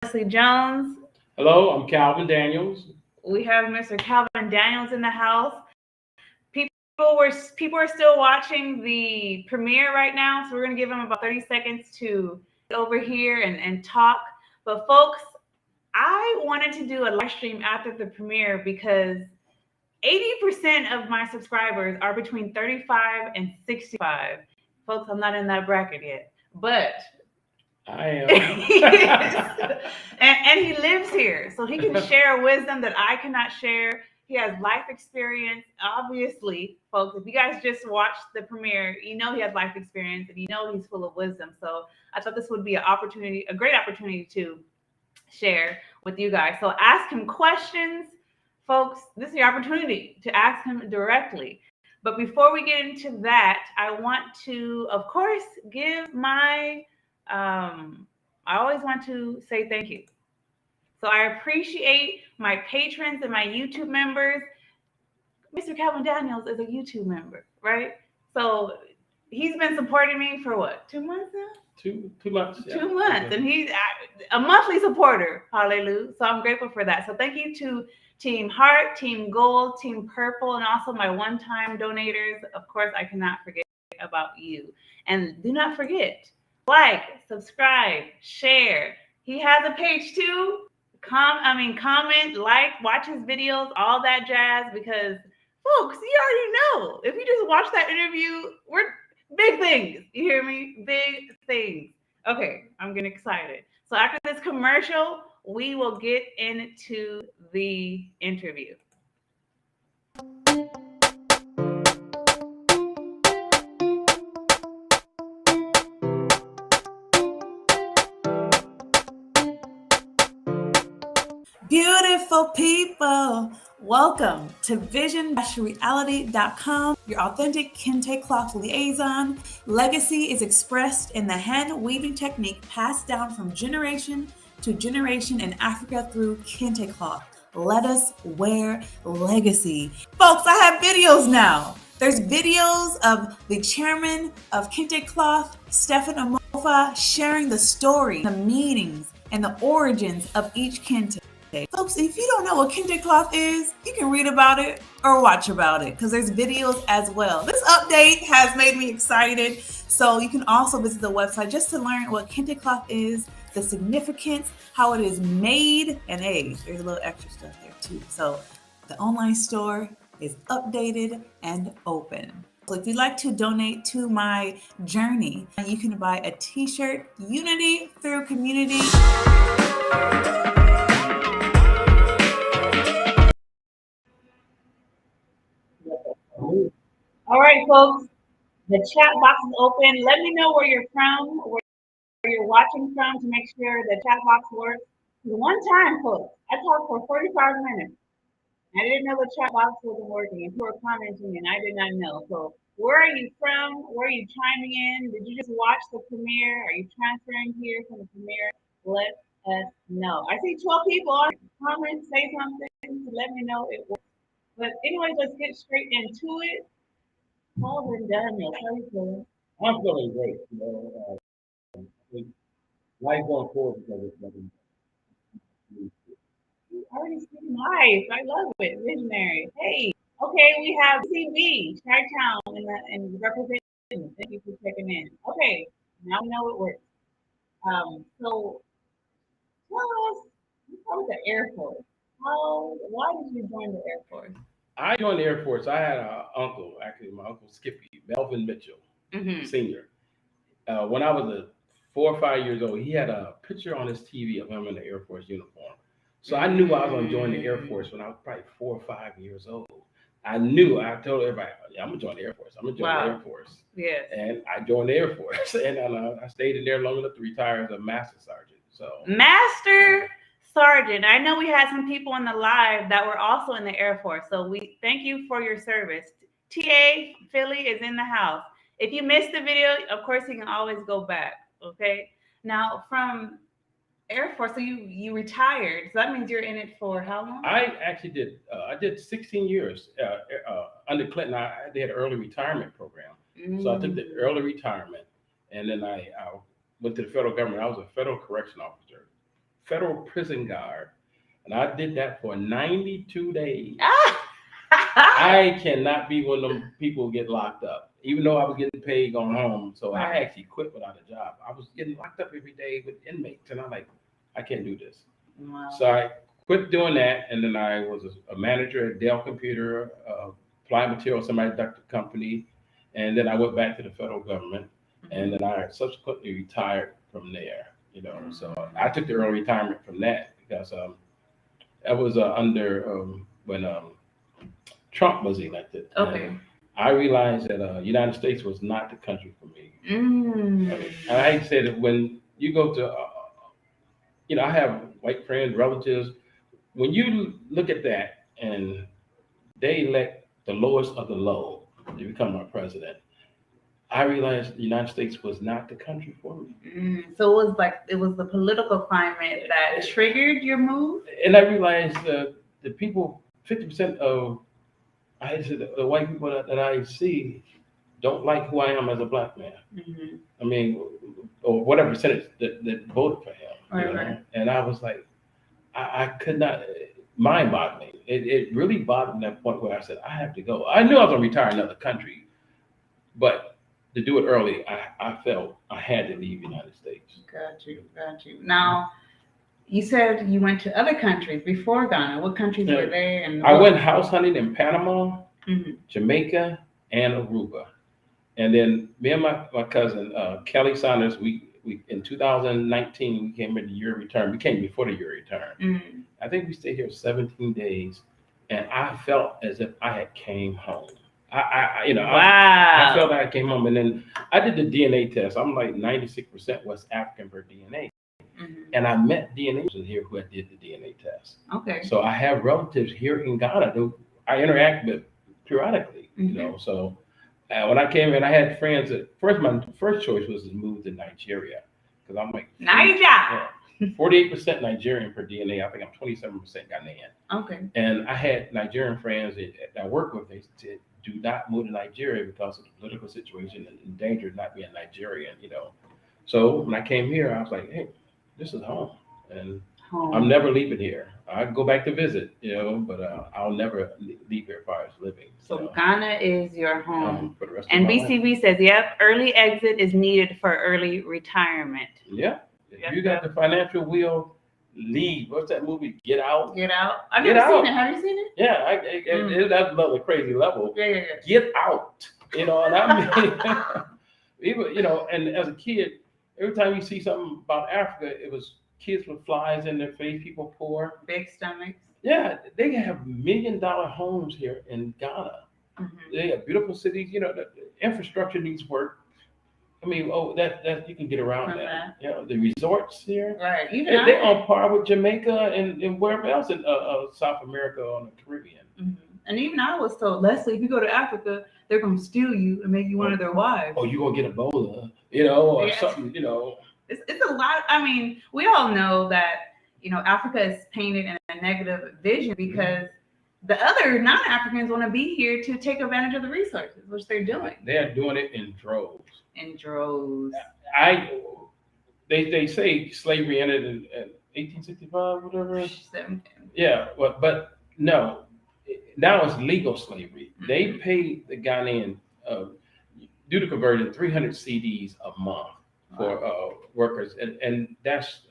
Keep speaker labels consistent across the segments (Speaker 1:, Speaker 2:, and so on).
Speaker 1: Leslie Jones.
Speaker 2: Hello, I'm Calvin Daniels.
Speaker 1: We have Mr. Calvin Daniels in the house. People are still watching the premiere right now, so we're gonna give them about 30 seconds to get over here and talk. But folks, I wanted to do a live stream after the premiere because 80% of my subscribers are between 35 and 65. Folks, I'm not in that bracket yet, but
Speaker 2: I
Speaker 1: and,
Speaker 2: am.
Speaker 1: and he lives here, so he can share wisdom that I cannot share. He has life experience. Obviously, folks, if you guys just watched the premiere, you know he has life experience and you know he's full of wisdom. So I thought this would be a great opportunity to share with you guys. So ask him questions, folks. This is your opportunity to ask him directly. But before we get into that, I want to, of course, give my I always want to say thank you. So I appreciate my patrons and my YouTube members. Mr. Calvin Daniels is a YouTube member, right? So he's been supporting me for what, 2 months now?
Speaker 2: Two months. Yeah.
Speaker 1: 2 months, and he's a monthly supporter. Hallelujah! So I'm grateful for that. So thank you to Team Heart, Team Gold, Team Purple, and also my one-time donators. Of course, I cannot forget about you. And do not forget, like, subscribe, share. He has a page too. Comment, like, watch his videos, all that jazz. Because folks, you already know. If you just watch that interview, we're big things. You hear me? Big things. Okay, I'm getting excited. So after this commercial, we will get into the interview. Beautiful people, welcome to vision-reality.com, your authentic kente cloth liaison. Legacy is expressed in the hand weaving technique passed down from generation to generation in Africa through kente cloth. Let us wear legacy. Folks, I have videos now. There's videos of the chairman of Kente Cloth, Stephen Amofa, sharing the story, the meanings, and the origins of each kente. Folks, if you don't know what kente cloth is, you can read about it or watch about it because there's videos as well. This update has made me excited. So you can also visit the website just to learn what kente cloth is, the significance, how it is made, and hey, there's a little extra stuff there too. So the online store is updated and open. So if you'd like to donate to my journey, you can buy a t-shirt, Unity Through Community. All right, folks, the chat box is open. Let me know where you're from, where you're watching from to make sure the chat box works. One time, folks, I talked for 45 minutes. I didn't know the chat box wasn't working, and people were commenting, and I did not know. So, where are you from? Where are you chiming in? Did you just watch the premiere? Are you transferring here from the premiere? Let us know. I see 12 people on comment, say something to let me know it works. But anyway, let's get straight into it. Calvin Daniel, how you feeling?
Speaker 2: I'm feeling great. I think life going forward because it's nothing.
Speaker 1: You already speaking life. I love it. Visionary. Hey, okay, we have CB, Chi-Town, and representing. Thank you for checking in. Okay, now we know it works. So tell us, you started the Air Force. Why did you join the Air Force?
Speaker 2: I joined the Air Force. I had an uncle, actually, my uncle Skippy, Melvin Mitchell, Sr. When I was 4 or 5 years old, he had a picture on his TV of him in the Air Force uniform. So I knew I was going to join the Air Force when I was probably 4 or 5 years old. I told everybody, yeah, I'm going to join the Air Force. I'm going to join the Air Force.
Speaker 1: Yes.
Speaker 2: And I joined the Air Force. And I stayed in there long enough to retire as a master sergeant. So
Speaker 1: Master Sergeant. I know we had some people in the live that were also in the Air Force. So we thank you for your service. TA Philly is in the house. If you missed the video, of course, you can always go back. Okay. Now, from Air Force, so you retired. So that means you're in it for how long?
Speaker 2: I actually did. I did 16 years under Clinton. I did an early retirement program. So I took the early retirement, and then I went to the federal government. I was a federal correction officer federal prison guard, and I did that for 92 days. I cannot be one of them people who get locked up, even though I was getting paid going home. So I actually quit without a job. I was getting locked up every day with inmates, and I'm like, I can't do this.
Speaker 1: Wow.
Speaker 2: So I quit doing that, and then I was a manager at Dell Computer, Applied Materials, semiconductor company, and then I went back to the federal government, and then I subsequently retired from there. So I took the early retirement from that because that was under when Trump was elected.
Speaker 1: Okay.
Speaker 2: And I realized that the United States was not the country for me. I said that when you go to, I have white friends, relatives. When you look at that and they elect the lowest of the low to become our president, I realized the United States was not the country for me.
Speaker 1: So it was the political climate that triggered your move?
Speaker 2: And I realized the people, 50% of the white people that I see don't like who I am as a black man. I mean, or whatever percentage that voted for him.
Speaker 1: Right.
Speaker 2: And I was like, I could not, mind-boggling. It really bothered me to that point where I said, I have to go. I knew I was going to retire in another country, but to do it early, I felt I had to leave the United States.
Speaker 1: Got you. Now, you said you went to other countries before Ghana. What countries were there? And
Speaker 2: I went house hunting in Panama, Jamaica, and Aruba. And then me and my cousin, Kelly Saunders, we in 2019, we came in the year of return. We came before the year of return. I think we stayed here 17 days, and I felt as if I had came home. I felt like I came home, and then I did the DNA test. I'm like 96% West African per DNA. And I met DNA person here who did the DNA test.
Speaker 1: Okay.
Speaker 2: So I have relatives here in Ghana who I interact with periodically, So when I came in, I had friends that my first choice was to move to Nigeria because I'm like 48% Nigerian per DNA. I think I'm 27% Ghanaian.
Speaker 1: Okay.
Speaker 2: And I had Nigerian friends that I work with. They said, do not move to Nigeria because of the political situation and in danger of not being Nigerian, So when I came here, I was like, hey, this is home. And I'm never leaving here. I go back to visit, but I'll never leave here as far as living.
Speaker 1: So Ghana is your home.
Speaker 2: For the rest
Speaker 1: and
Speaker 2: of my
Speaker 1: BCB
Speaker 2: life.
Speaker 1: says, yep, early exit is needed for early retirement.
Speaker 2: Yeah. If you got the financial will, leave. What's that movie? Get Out?
Speaker 1: Get Out. I've never seen it. Have you seen it?
Speaker 2: Yeah. That's another crazy level.
Speaker 1: Yeah.
Speaker 2: Get out. And I mean, even, and as a kid, every time you see something about Africa, it was kids with flies in their face, people poor.
Speaker 1: Big stomachs.
Speaker 2: Yeah, they have $1 million homes here in Ghana. They have beautiful cities. The infrastructure needs work. I mean, that you can get around that. The resorts here.
Speaker 1: Right.
Speaker 2: Even they're on par with Jamaica and wherever else in South America or the Caribbean.
Speaker 1: And even I was told, Leslie, if you go to Africa, they're going to steal you and make you one of their wives.
Speaker 2: Oh, you're going to get Ebola, or something,
Speaker 1: It's a lot. I mean, we all know that, Africa is painted in a negative vision because the other non-Africans want to be here to take advantage of the resources, which they're doing.
Speaker 2: They're doing it in droves. They say slavery ended in 1865, whatever. Yeah, but no. Now it's legal slavery. They pay the Ghanaian, due to conversion, 300 CDs a month for workers, and that's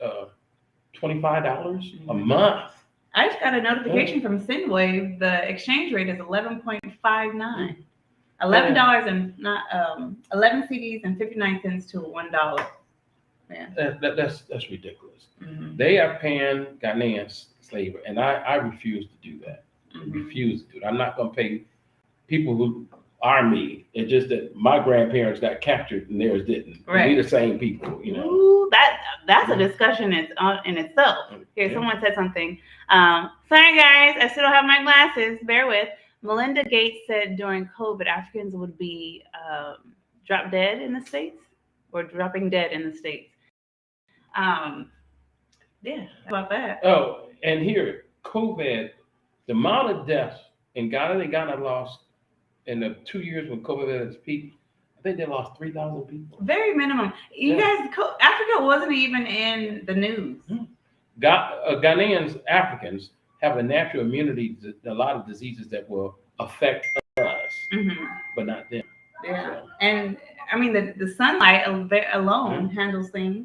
Speaker 2: $25 a month.
Speaker 1: I just got a notification from Sendwave. The exchange rate is 11.59. $11 and not 11 CDs and 59 cents to $1. Man,
Speaker 2: that's ridiculous. They are paying Ghanaians slavery, and I refuse to do that. Refuse to do it. I'm not going to pay people who are me. It's just that my grandparents got captured and theirs didn't.
Speaker 1: Right.
Speaker 2: We're the same people,
Speaker 1: Ooh, that's a discussion in itself. Here, someone said something. Sorry, guys, I still don't have my glasses. Bear with. Melinda Gates said during COVID, Africans would be drop dead in the States or dropping dead in the States. How about that?
Speaker 2: Oh, and here, COVID, the amount of deaths in Ghana lost in the 2 years when COVID had its peak. I think they lost 3,000 people.
Speaker 1: Very minimum. You guys, Africa wasn't even in the news.
Speaker 2: Ghanaians, Africans have a natural immunity to a lot of diseases that will affect us, but not them.
Speaker 1: Yeah, so. And I mean the sunlight alone handles things,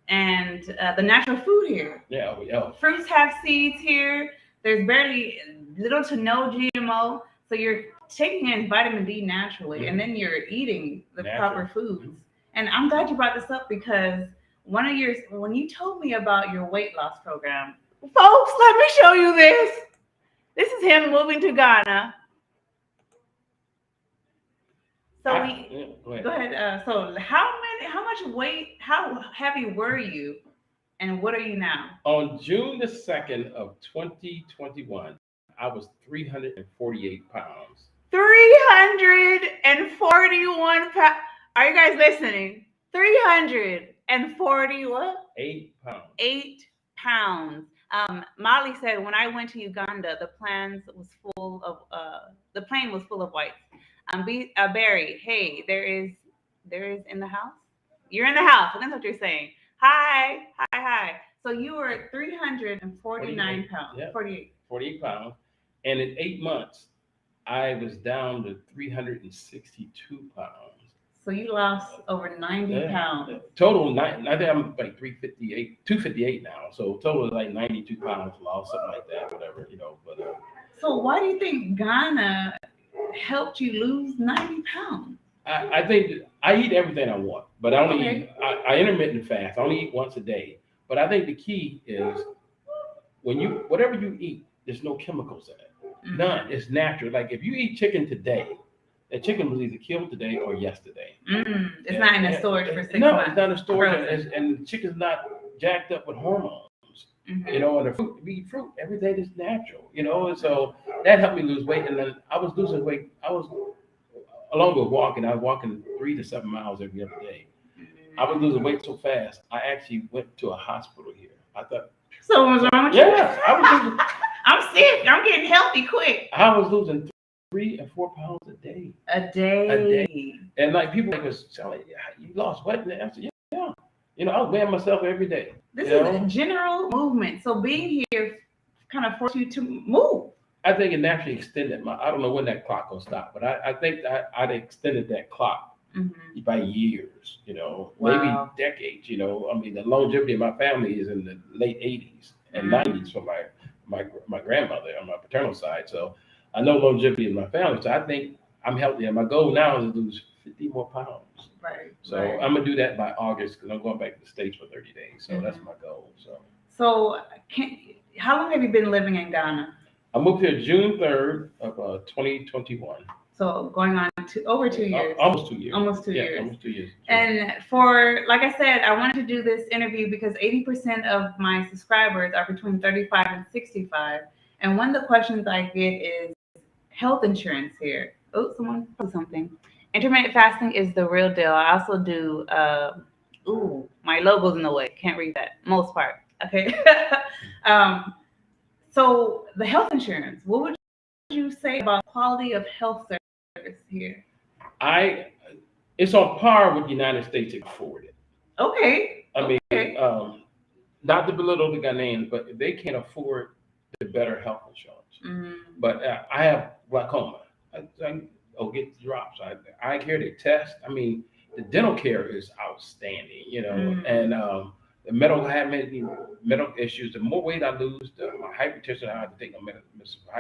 Speaker 1: and the natural food here.
Speaker 2: Yeah.
Speaker 1: Fruits have seeds here. There's barely little to no GMO, so you're taking in vitamin D naturally, and then you're eating the proper foods. And I'm glad you brought this up because when you told me about your weight loss program, folks, let me show you this. This is him moving to Ghana. So go ahead. So how heavy were you, and what are you now?
Speaker 2: On June the 2nd of 2021, I was 348 pounds.
Speaker 1: 341 pounds. Are you guys listening? 340 what?
Speaker 2: 8 pounds.
Speaker 1: 8 pounds. Molly said when I went to Uganda, the plane was full of whites. Barry, hey, there is in the house. You're in the house. That's what you're saying. Hi. So you were 349 pounds.
Speaker 2: Yeah,
Speaker 1: 48
Speaker 2: pounds. And in 8 months, I was down to 362 pounds.
Speaker 1: So you lost over 90 pounds.
Speaker 2: Total, I think I'm like 258 now. So total is like 92 pounds lost, something like that, whatever, But
Speaker 1: so why do you think Ghana helped you lose 90 pounds?
Speaker 2: I think I eat everything I want, but I only eat, I intermittent fast. I only eat once a day. But I think the key is whatever you eat, there's no chemicals in it. None. It's natural. Like if you eat chicken today, that chicken was either killed today or yesterday.
Speaker 1: It's not in a storage for 6 months.
Speaker 2: No, it's not in storage, and the chicken's not jacked up with hormones. And the fruit, we eat fruit every day. That's natural. And so that helped me lose weight. And then I was losing weight. Along with walking, I was walking 3 to 7 miles every other day. I was losing weight so fast, I actually went to a hospital here. I thought.
Speaker 1: So what's wrong with you?
Speaker 2: Yeah, I was losing.
Speaker 1: I'm sick. I'm getting healthy quick.
Speaker 2: I was losing 3 and 4 pounds a day.
Speaker 1: A day.
Speaker 2: And like people was telling me, you lost weight. And I said, yeah. I was weighing myself every day.
Speaker 1: This is a general movement. So being here kind of forced you to move.
Speaker 2: I think it naturally extended I don't know when that clock will stop, but I think I'd extended that clock by years, maybe decades, I mean, the longevity of my family is in the late 80s and 90s for my grandmother on my paternal side. So I know longevity in my family. So I think I'm healthy. And my goal now is to lose 50 more pounds.
Speaker 1: Right.
Speaker 2: So I'm going to do that by August because I'm going back to the States for 30 days. So that's my goal.
Speaker 1: So how long have you been living in Ghana?
Speaker 2: I moved here June 3rd of 2021.
Speaker 1: So going on over 2 years.
Speaker 2: Almost 2 years.
Speaker 1: Almost 2 years.
Speaker 2: Almost 2 years.
Speaker 1: And like I said, I wanted to do this interview because 80% of my subscribers are between 35 and 65. And one of the questions I get is health insurance here. Oh, someone put something. Intermittent fasting is the real deal. I also do, my logo's in the way. Can't read that. Most part. Okay. So the health insurance, what would you say about quality of health service here?
Speaker 2: It's on par with the United States to afford it.
Speaker 1: Okay.
Speaker 2: I mean, not to belittle the Ghanaians, but they can't afford the better health insurance. But I have glaucoma. I get drops. I care they test. I mean, the dental care is outstanding, and the medical issues. The more weight I lose, my hypertension. I have to take a medicine for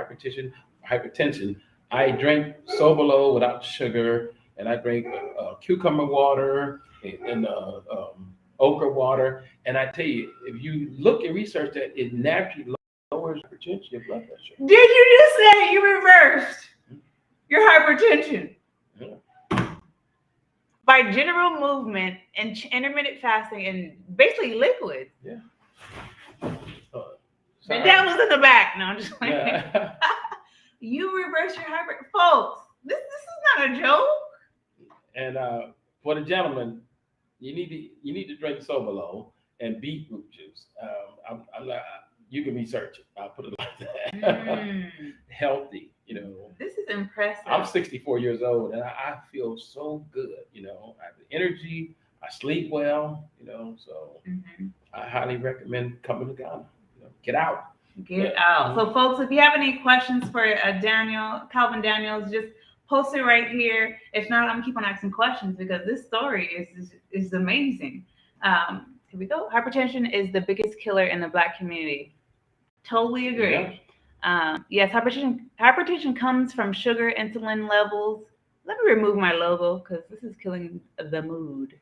Speaker 2: hypertension. I drink Sobolo without sugar, and I drink cucumber water and okra water. And I tell you, if you look and research that, it naturally lowers hypertension, your blood pressure.
Speaker 1: Did you just say you reversed your hypertension?
Speaker 2: Yeah.
Speaker 1: By general movement and intermittent fasting and basically liquids.
Speaker 2: Yeah.
Speaker 1: The devil's in the back. No, I'm just playing. Yeah. You reverse your hyper, folks. This is not a joke.
Speaker 2: And for the gentleman, you need to drink Sobolo and beetroot juice. You can research it. I'll put it like that. Healthy,
Speaker 1: This is impressive.
Speaker 2: I'm 64 years old and I feel so good, I have the energy, I sleep well, so I highly recommend coming to Ghana. Get out.
Speaker 1: Get out. So, folks, if you have any questions for Calvin Daniels, just post it right here. If not, I'm keep on asking questions because this story is amazing. Here we go. Hypertension is the biggest killer in the Black community. Totally agree. Yeah. Yes, hypertension comes from sugar, insulin levels. Let me remove my logo because this is killing the mood.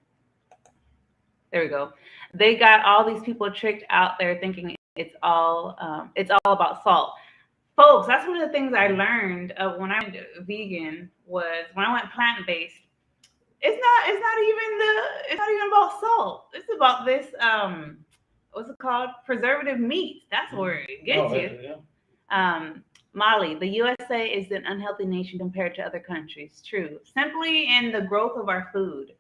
Speaker 1: There we go. They got all these people tricked out there thinking it's all about salt. Folks, that's one of the things I learned when I went vegan was when I went plant-based. It's not even about salt. It's about this what's it called? Preservative meats. That's where it gets you. Yeah. Molly, the USA is an unhealthy nation compared to other countries. True. Simply in the growth of our food.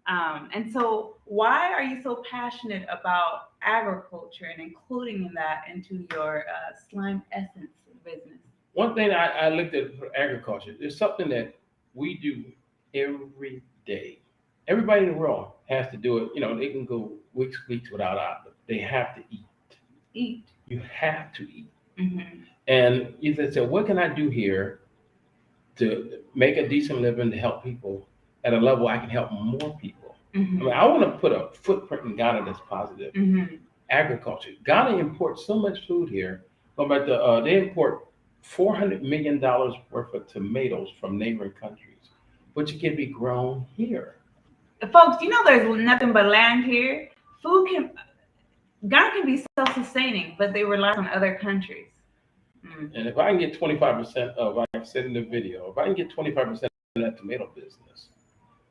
Speaker 1: And so why are you so passionate about agriculture and including that into your slime essence business?
Speaker 2: One thing I looked at for agriculture, there's something that we do every day. Everybody in the world has to do it. They can go weeks without output. They have to eat.
Speaker 1: Eat.
Speaker 2: You have to eat. Mm-hmm. And you say, what can I do here to make a decent living to help people at a level I can help more people? Mm-hmm. I mean, I want to put a footprint in Ghana that's positive. Mm-hmm. Agriculture. Ghana imports so much food here. They import $400 million worth of tomatoes from neighboring countries, which can be grown here.
Speaker 1: Folks, there's nothing but land here. Ghana can be self-sustaining, but they rely on other countries.
Speaker 2: Mm. And if I can get 25% of, like I said in the video, if I can get 25% of that tomato business,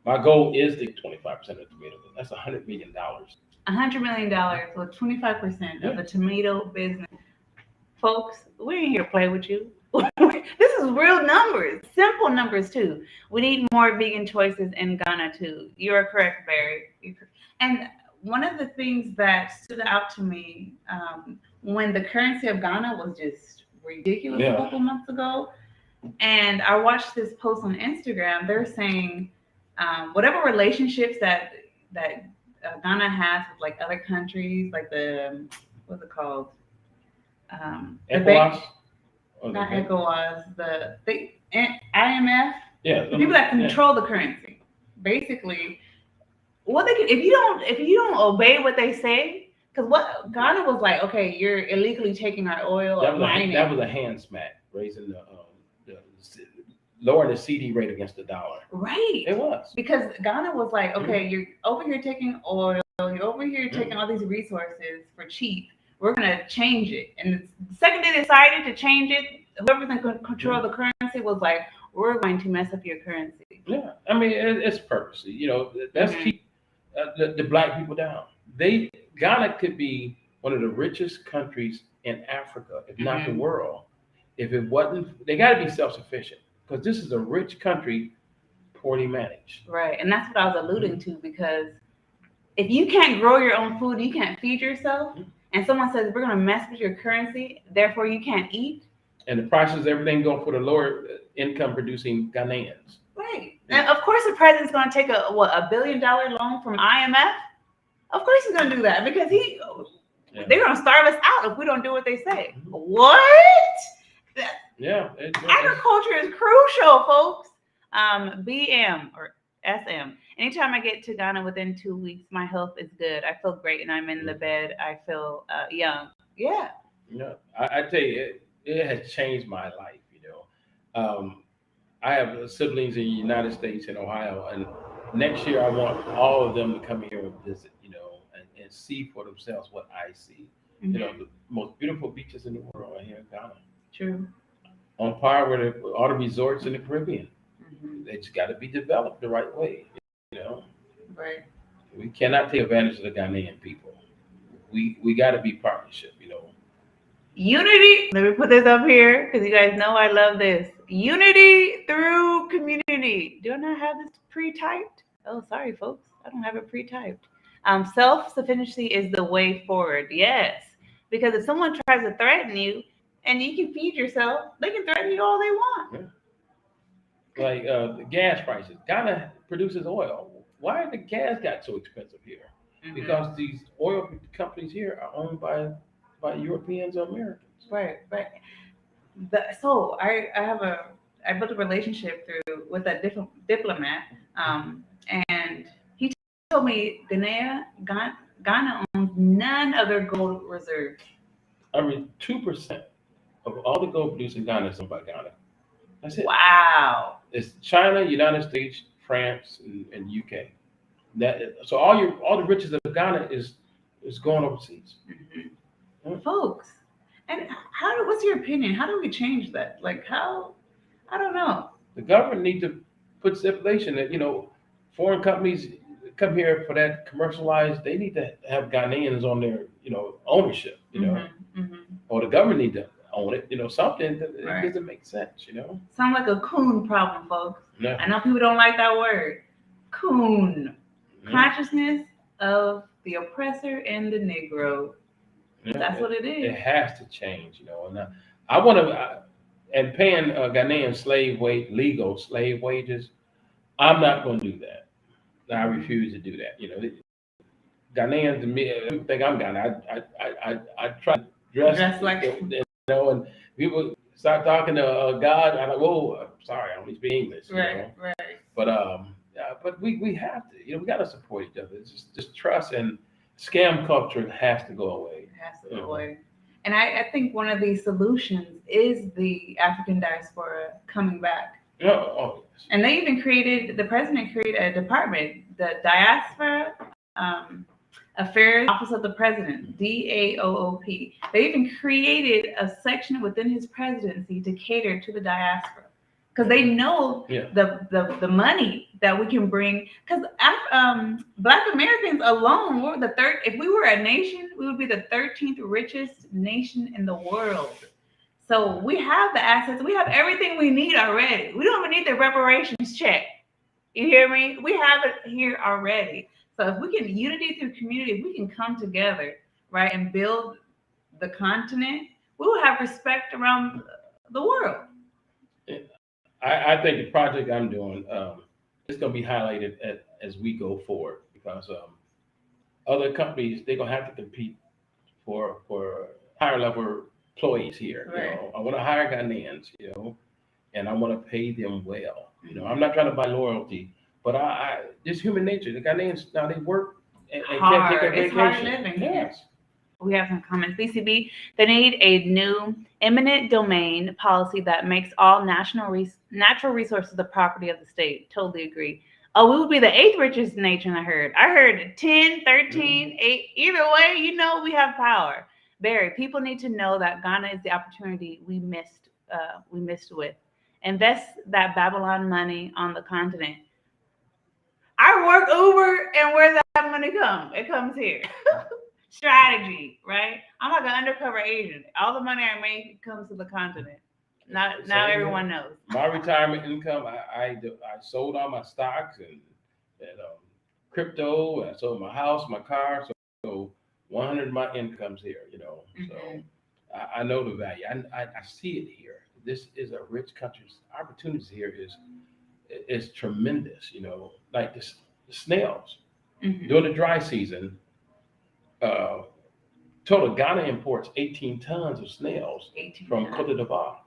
Speaker 2: my goal is to get 25% of the tomato business. That's $100 million.
Speaker 1: $100 million with 25% of the tomato business. Folks, we ain't here to play with you. This is real numbers, simple numbers too. We need more vegan choices in Ghana too. You are correct, Barry. And one of the things that stood out to me when the currency of Ghana was just ridiculous a couple months ago, and I watched this post on Instagram. They're saying whatever relationships that Ghana has with like other countries, like what's it called?
Speaker 2: ECOWAS?
Speaker 1: Not ECOWAS, the IMF.
Speaker 2: Yeah,
Speaker 1: the people that control the currency. Basically, what they can if you don't obey what they say, because what Ghana was like, okay, you're illegally taking our oil or mining.
Speaker 2: That was a hand smack, raising lowering the CD rate against the dollar.
Speaker 1: Right.
Speaker 2: It was.
Speaker 1: Because Ghana was like, okay, you're over here taking oil, you're over here taking all these resources for cheap. We're going to change it. And the second they decided to change it, whoever's in control of the currency was like, we're going to mess up your currency.
Speaker 2: Yeah. I mean, it's purposely. Let's keep the black people down. Ghana could be one of the richest countries in Africa, if not the world. If it wasn't, they got to be self-sufficient because this is a rich country, poorly managed.
Speaker 1: Right. And that's what I was alluding to, because if you can't grow your own food, you can't feed yourself. And someone says, we're going to mess with your currency, therefore you can't eat.
Speaker 2: And the prices, everything going for the lower income producing Ghanaians.
Speaker 1: Right. And of course the president's going to take a $1 billion loan from IMF. Of course he's going to do that because they're going to starve us out if we don't do what they say. Mm-hmm. What?
Speaker 2: Yeah.
Speaker 1: Agriculture is crucial, folks. BM or SM. Anytime I get to Ghana within 2 weeks, my health is good. I feel great, and I'm in the bed. I feel young. Yeah.
Speaker 2: Yeah. I tell you, it has changed my life. I have siblings in the United States in Ohio, and next year I want all of them to come here and visit. And see for themselves what I see. Mm-hmm. The most beautiful beaches in the world are here in Ghana.
Speaker 1: True.
Speaker 2: On par with all the resorts in the Caribbean. Mm-hmm. They just got to be developed the right way.
Speaker 1: Right.
Speaker 2: We cannot take advantage of the Ghanaian people. We got to be partnership.
Speaker 1: Unity. Let me put this up here because you guys know I love this. Unity through community. Do I not have this pre-typed? Oh, sorry, folks. I don't have it pre-typed. Self-sufficiency is the way forward. Yes. Because if someone tries to threaten you and you can feed yourself, they can threaten you all they want.
Speaker 2: Yeah. Like the gas prices. Ghana produces oil. Why the gas got so expensive here? because these oil companies here are owned by Europeans or Americans.
Speaker 1: Right, right. So I built a relationship with a different diplomat, and he told me Ghana owns none of their gold reserves.
Speaker 2: I mean, 2% of all the gold produced in Ghana is owned by Ghana. That's it.
Speaker 1: Wow.
Speaker 2: It's China, United States, France, and UK. So all the riches of Ghana is going overseas.
Speaker 1: Folks, and what's your opinion? How do we change that? Like how? I don't know.
Speaker 2: The government needs to put stipulation that foreign companies come here for that commercialized. They need to have Ghanaians on their ownership. Or the government need to own it. Something that it doesn't make sense.
Speaker 1: Sound like a coon problem, folks.
Speaker 2: No.
Speaker 1: I know people don't like that word. Coon. Consciousness of the oppressor and the Negro. That's what it is.
Speaker 2: It has to change, And I want to, and paying Ghanaian legal slave wages. I'm not going to do that. I refuse to do that. Ghanaians to me, think I'm Ghanaian. I try to dress
Speaker 1: like
Speaker 2: and people start talking to God. I'm like, whoa, sorry, I only speak English.
Speaker 1: Right.
Speaker 2: But we have to. We got to support each other. It's just trust and scam culture has to go away.
Speaker 1: It has to go away. And I think one of these solutions is the African diaspora coming back.
Speaker 2: Oh, yes.
Speaker 1: And they even the president created a department, the Diaspora Affairs Office of the President, DAOOP. They even created a section within his presidency to cater to the diaspora. Because they know the money that we can bring. Because Black Americans alone, we're the third. If we were a nation, we would be the 13th richest nation in the world. So we have the assets. We have everything we need already. We don't even need the reparations check. You hear me? We have it here already. So if we can unity through community, if we can come together, right, and build the continent, we will have respect around the world.
Speaker 2: I think the project I'm doing is going to be highlighted as we go forward because other companies, they're going to have to compete for higher level employees here.
Speaker 1: Right.
Speaker 2: I want to hire Ghanaians, and I want to pay them well. I'm not trying to buy loyalty, but I just human nature. The Ghanaians now they work and can't take a vacation.
Speaker 1: It's hard living.
Speaker 2: Yes.
Speaker 1: We have some comments. BCB, they need a new eminent domain policy that makes all natural resources the property of the state. Totally agree. Oh, we would be the 8th richest nation, I heard. I heard 10, 13, 8. Either way, we have power. Barry, people need to know that Ghana is the opportunity we missed with. Invest that Babylon money on the continent. I work Uber, and where's that money come? It comes here. Strategy, right? I'm like an undercover agent. All the money I make comes to the continent. Now everyone knows.
Speaker 2: My retirement income, I sold all my stocks and crypto. I sold my house, my car. So 100 of my income's here. So I know the value. I see it here. This is a rich country. Opportunities here is tremendous. Like the snails during the dry season. Total Ghana imports 18 tons of snails from Côte d'Ivoire.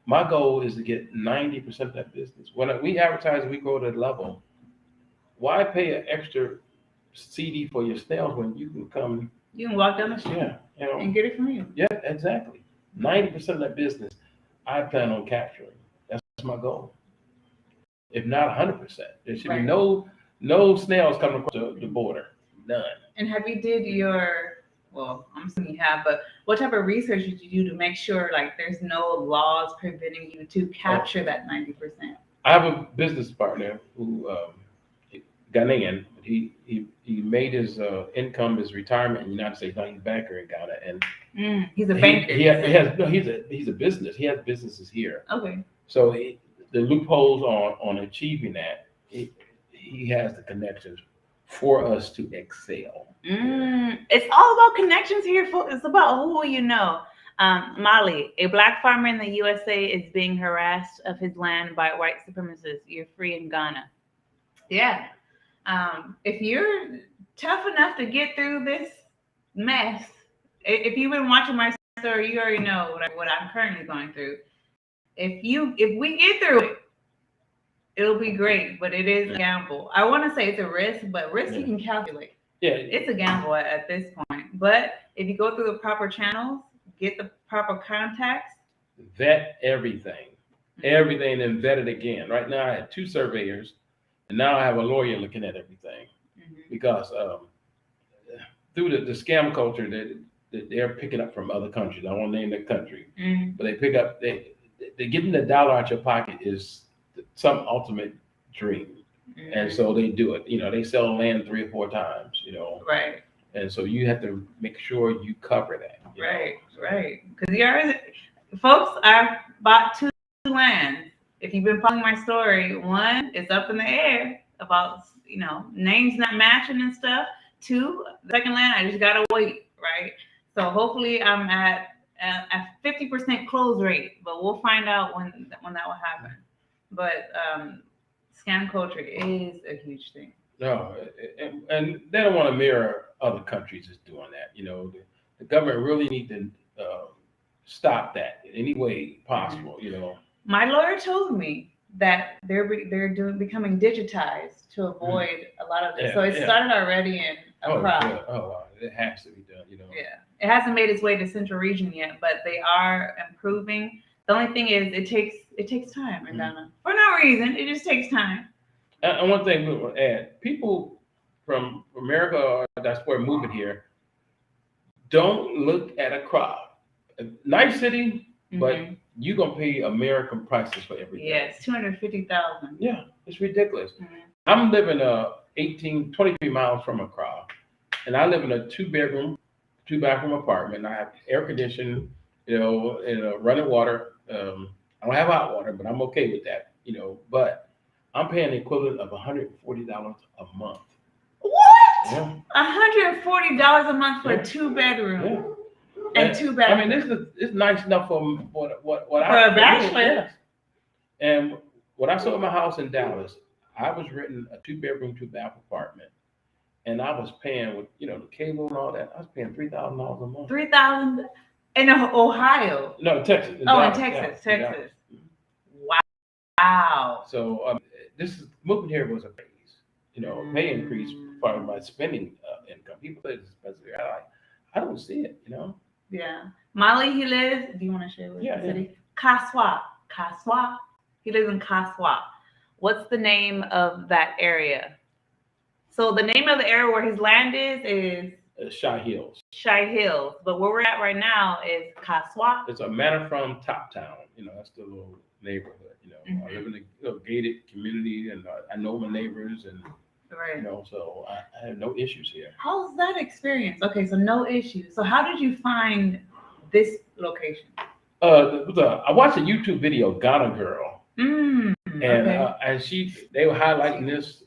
Speaker 2: My goal is to get 90% of that business. When we advertise, we go to the level. Why pay an extra CD for your snails when you can come?
Speaker 1: You can walk down the street and get it from you.
Speaker 2: Yeah, exactly. 90% of that business, I plan on capturing. That's my goal. If not 100%, there should be no snails coming across the border. None.
Speaker 1: And have you did I'm assuming you have, but what type of research did you do to make sure there's no laws preventing you to capture that 90%?
Speaker 2: I have a business partner who Ghanaian. He made his income, his retirement in the United States. Now he's a banker in Ghana, and
Speaker 1: he's a banker.
Speaker 2: He's a business. He has businesses here.
Speaker 1: Okay.
Speaker 2: So the loopholes on achieving that, he has the connections for us to excel.
Speaker 1: It's all about connections here. It's about who you know. Mali, a Black farmer in the USA is being harassed of his land by white supremacists. You're free in Ghana. Yeah.
Speaker 3: If you're tough enough to get through this mess, if you've been watching my story, you already know what I'm currently going through. If we get through it, it'll be great, but it is a gamble. I want to say it's a risk, but risk you can calculate.
Speaker 2: Yeah,
Speaker 3: it's a gamble at this point. But if you go through the proper channels, get the proper contacts,
Speaker 2: vet everything, and vet it again. Right now, I had 2 surveyors, and now I have a lawyer looking at everything because through the scam culture that they're picking up from other countries. I won't name the country, but they pick up they getting the dollar out your pocket is some ultimate dream, and so they do it. They sell land 3 or 4 times.
Speaker 3: Right.
Speaker 2: And so you have to make sure you cover that.
Speaker 3: Right. Because folks, I bought 2 lands. If you've been following my story, one is up in the air about names not matching and stuff. 2, the second land, I just gotta wait, right? So hopefully I'm at 50% close rate, but we'll find out when that will happen. But scam culture is a huge thing.
Speaker 2: No, and they don't want to mirror other countries that's doing that. The government really need to stop that in any way possible.
Speaker 3: My lawyer told me that they're becoming digitized to avoid a lot of this.
Speaker 2: Yeah,
Speaker 3: so it started already in Accra.
Speaker 2: Good. Oh, wow. It has to be done.
Speaker 3: Yeah, it hasn't made its way to Central Region yet, but they are improving. The only thing is, it takes time in Ghana for no reason. It just takes time.
Speaker 2: And one thing we will add: people from America or diaspora moving here, don't look at Accra. A nice city, but you're gonna pay American prices for everything.
Speaker 3: Yes, 250,000.
Speaker 2: Yeah, it's ridiculous. I'm living 23 miles from Accra, and I live in a 2-bedroom, 2-bathroom apartment. I have air conditioning, and running water. I don't have hot water, but I'm okay with that. But I'm paying the equivalent of $140 a month.
Speaker 3: What?
Speaker 2: Yeah.
Speaker 3: $140 a month for a 2-bedroom.
Speaker 2: Yeah.
Speaker 3: And 2 bathrooms.
Speaker 2: I mean, it's nice enough for what
Speaker 3: for a bachelor.
Speaker 2: Yes. And when I sold my house in Dallas, I was renting a 2-bedroom, 2-bath apartment, and I was paying with the cable and all that. I was paying $3,000 a month.
Speaker 3: $3,000 in Ohio?
Speaker 2: No, Texas.
Speaker 3: In Texas. Texas. Wow.
Speaker 2: So moving here was a raise. Pay increase part of my spending income. People say it's expensive. I don't see it.
Speaker 3: Yeah. Mali, he lives. Do you want to share with the city? Kaswa. He lives in Kaswa. What's the name of that area? So the name of the area where his land is
Speaker 2: Shy Hills.
Speaker 3: Shy Hills. But where we're at right now is Kaswa.
Speaker 2: It's a matter from Top Town. That's the little neighborhood. I live in a gated community, and I know my neighbors, and
Speaker 3: right.
Speaker 2: So I have no issues here.
Speaker 3: How's that experience? Okay, so no issues. So how did you find this location?
Speaker 2: I watched a YouTube video, Ghana Girl, and they were highlighting this,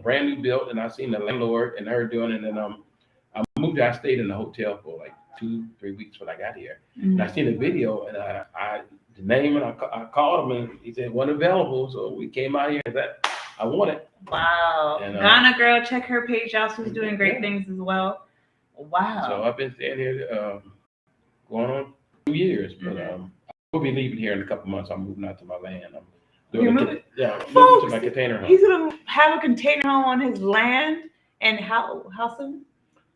Speaker 2: brand new built, and I seen the landlord and her doing it, and I moved there. I stayed in the hotel for like 2-3 weeks when I got here, and I seen the video, and I the name, and I called him, and he said wasn't available, so we came out here and said I want it.
Speaker 3: Wow. And, Ghana Girl, check her page out. She's doing great things as well. Wow.
Speaker 2: So I've been staying here going on 2 years, but we'll be leaving here in a couple months. I'm moving out to my land.
Speaker 3: Moving
Speaker 2: to my container home.
Speaker 3: He's gonna have a container home on his land, and how soon?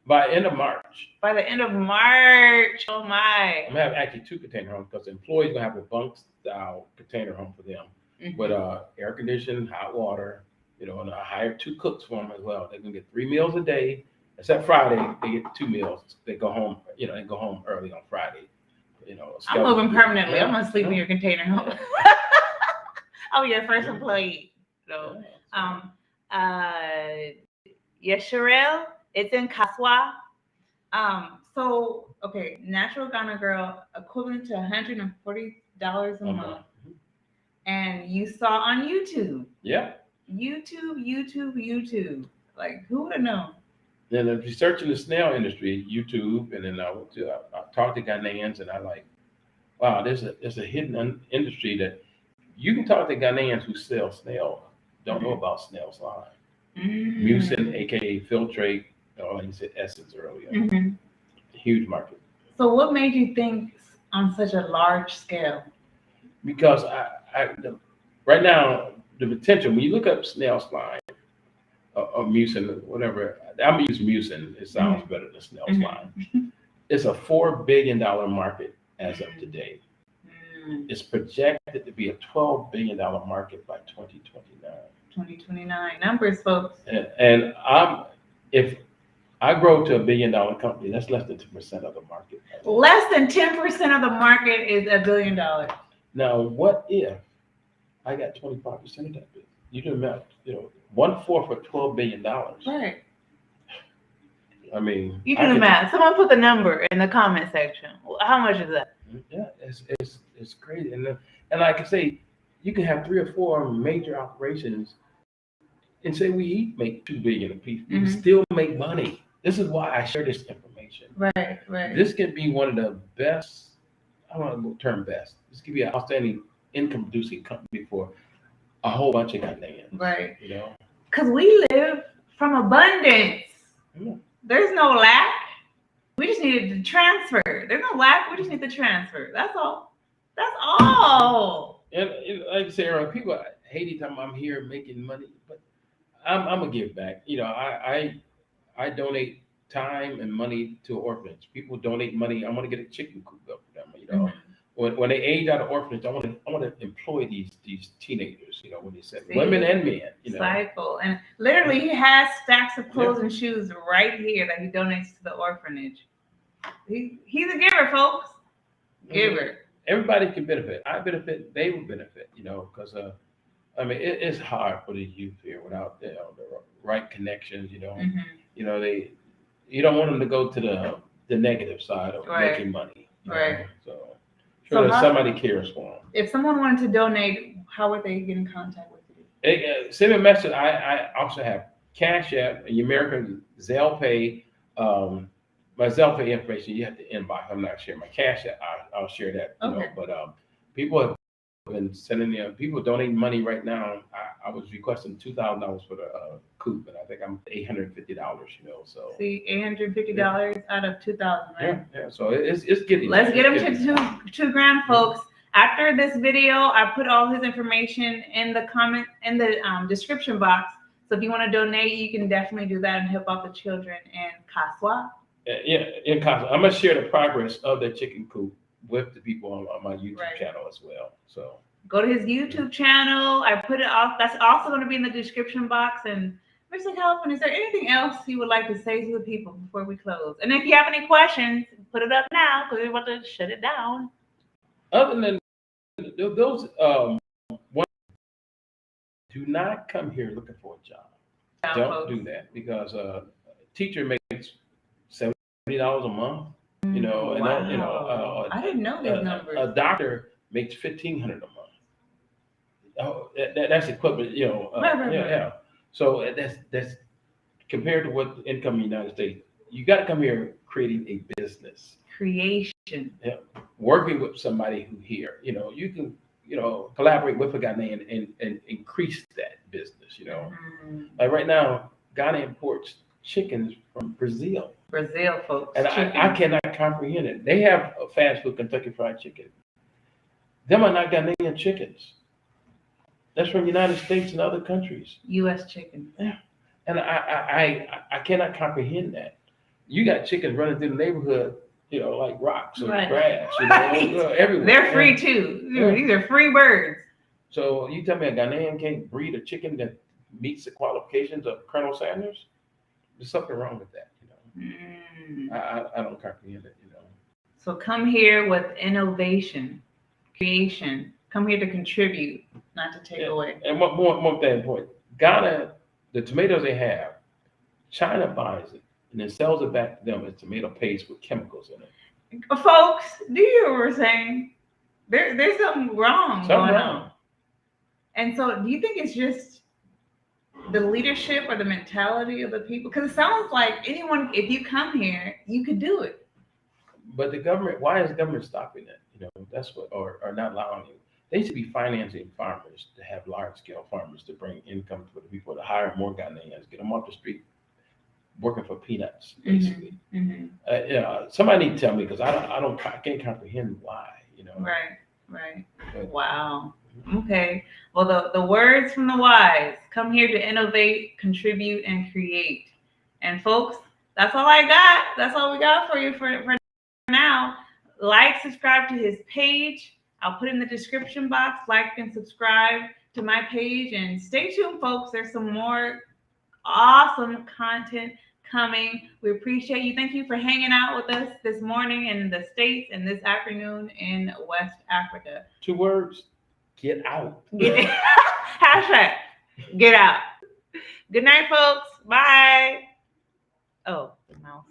Speaker 2: By end of March.
Speaker 3: By the end of March. Oh my.
Speaker 2: I'm gonna have actually 2 container homes because the employees gonna have a bunk style container home for them. But air conditioning, hot water, and I hired 2 cooks for them as well. They're gonna get 3 meals a day, except Friday. They get 2 meals. They go home, they go home early on Friday.
Speaker 3: I'm moving permanently. I'm gonna sleep in your container home. I'll be your first employee. So, Sherelle, it's in Kaswa. So okay, natural Ghana Girl, equivalent to $140 a month. And you saw on YouTube.
Speaker 2: Yeah.
Speaker 3: YouTube. Like, who would have known?
Speaker 2: Then I'm researching the snail industry, YouTube, and then I talked to Ghanaians, and I wow, there's a hidden industry that you can talk to Ghanaians who sell snail, don't know about snail slime. Mucin, aka Filtrate, like you said, Essence earlier. Huge market.
Speaker 3: So what made you think on such a large scale?
Speaker 2: Because right now, the potential, when you look up snail slime or mucin, whatever, I'm going to use mucin. It sounds better than snail slime. It's a $4 billion market as of today. It's projected to be a $12 billion market by 2029.
Speaker 3: 2029 numbers, folks.
Speaker 2: And if I grow to $1 billion company, that's less than 10% of the market.
Speaker 3: Less than 10% of the market is $1 billion.
Speaker 2: Now, what if I got 25% of that business? You do the math. 1/4 for $12 billion.
Speaker 3: Right.
Speaker 2: I mean,
Speaker 3: you do the math. Someone put the number in the comment section. How much is that?
Speaker 2: Yeah, it's crazy. And like I say, you can have 3 or 4 major operations, and say we make $2 billion a piece. We still make money. This is why I share this information.
Speaker 3: Right.
Speaker 2: This can be one of the best. I don't know the term best. This could be an outstanding income producing company for a whole bunch of Ghanaians.
Speaker 3: Right. Because we live from abundance. There's no lack. We just needed to transfer. There's no lack. We just need to transfer. That's all.
Speaker 2: And like I say, people hate it time I'm here making money, but I'm gonna give back. I donate time and money to an orphanage. People donate money. I want to get a chicken coop up for them. When they age out of orphanage, I want to employ these teenagers. When they said women and men.
Speaker 3: Cycle. And literally, he has stacks of clothes and shoes right here that he donates to the orphanage. He's a giver, folks. Giver.
Speaker 2: Everybody can benefit. I benefit. They will benefit. Because it's hard for the youth here without the right connections. You don't want them to go to the negative side of making money. So somebody cares for them.
Speaker 3: If someone wanted to donate, how would they get in contact with you?
Speaker 2: Send me a message. I also have CashApp, and American Zelle Pay. My Zelle Pay information you have to inbox. I'm not sharing my CashApp. I'll share that. But people have been sending in. People donating money right now. I was requesting $2,000 for the coop, and I think I'm $850. So
Speaker 3: see, $850 out of $2,000, right?
Speaker 2: Yeah. So it's getting.
Speaker 3: Let's get him to two grand, folks. After this video, I put all his information in the description box. So if you want to donate, you can definitely do that and help out the children in Kaswa.
Speaker 2: In Kaswa. I'm gonna share the progress of the chicken coop with the people on my YouTube channel as well. So
Speaker 3: go to his YouTube channel. I put it off. That's also going to be in the description box. And Mr. Calvin, is there anything else you would like to say to the people before we close? And if you have any questions, put it up now because we're about to shut it down.
Speaker 2: Other than those, do not come here looking for a job. Don't do that because a teacher makes $70 a month.
Speaker 3: I didn't know these numbers.
Speaker 2: A doctor makes $1,500 a month. Oh, that's equivalent. Yeah. So that's compared to what income in the United States. You got to come here creating a business.
Speaker 3: Creation.
Speaker 2: Yeah. Working with somebody who here. You can collaborate with a Ghanaian and increase that business. Like right now, Ghana imports chickens from Brazil.
Speaker 3: Brazil, folks.
Speaker 2: And I cannot comprehend it. They have a fast food Kentucky Fried Chicken. Them are not Ghanaian chickens. That's from the United States and other countries.
Speaker 3: U.S. chicken.
Speaker 2: Yeah. And I cannot comprehend that. You got chickens running through the neighborhood, like rocks or grass. Everywhere.
Speaker 3: They're free too. Yeah. These are free birds.
Speaker 2: So you tell me a Ghanaian can't breed a chicken that meets the qualifications of Colonel Sanders? There's something wrong with that. I don't comprehend it.
Speaker 3: So come here with innovation, creation. Come here to contribute, not to take away.
Speaker 2: And one more thing, point. Ghana, the tomatoes they have, China buys it and then sells it back to them as tomato paste with chemicals in it.
Speaker 3: Folks, do you hear what we're saying? There's something wrong going on. And so do you think it's just the leadership or the mentality of the people? Because it sounds like anyone, if you come here, you could do it.
Speaker 2: But the government, why is the government stopping it? That's what, or not allowing you. They should be financing farmers to have large scale farmers to bring income for the people, to hire more Ghanaians, get them off the street working for peanuts, basically. Somebody need to tell me, because I can't comprehend why.
Speaker 3: Right. Wow. Okay. Well, the words from the wise: come here to innovate, contribute, and create. And folks, that's all I got. That's all we got for you for now. Like, subscribe to his page. I'll put in the description box. Like and subscribe to my page, and stay tuned, folks. There's some more awesome content coming. We appreciate you. Thank you for hanging out with us this morning in the States and this afternoon in West Africa.
Speaker 2: 2 words: get out.
Speaker 3: Hashtag get out. Good night, folks. Bye. Oh, the mouse.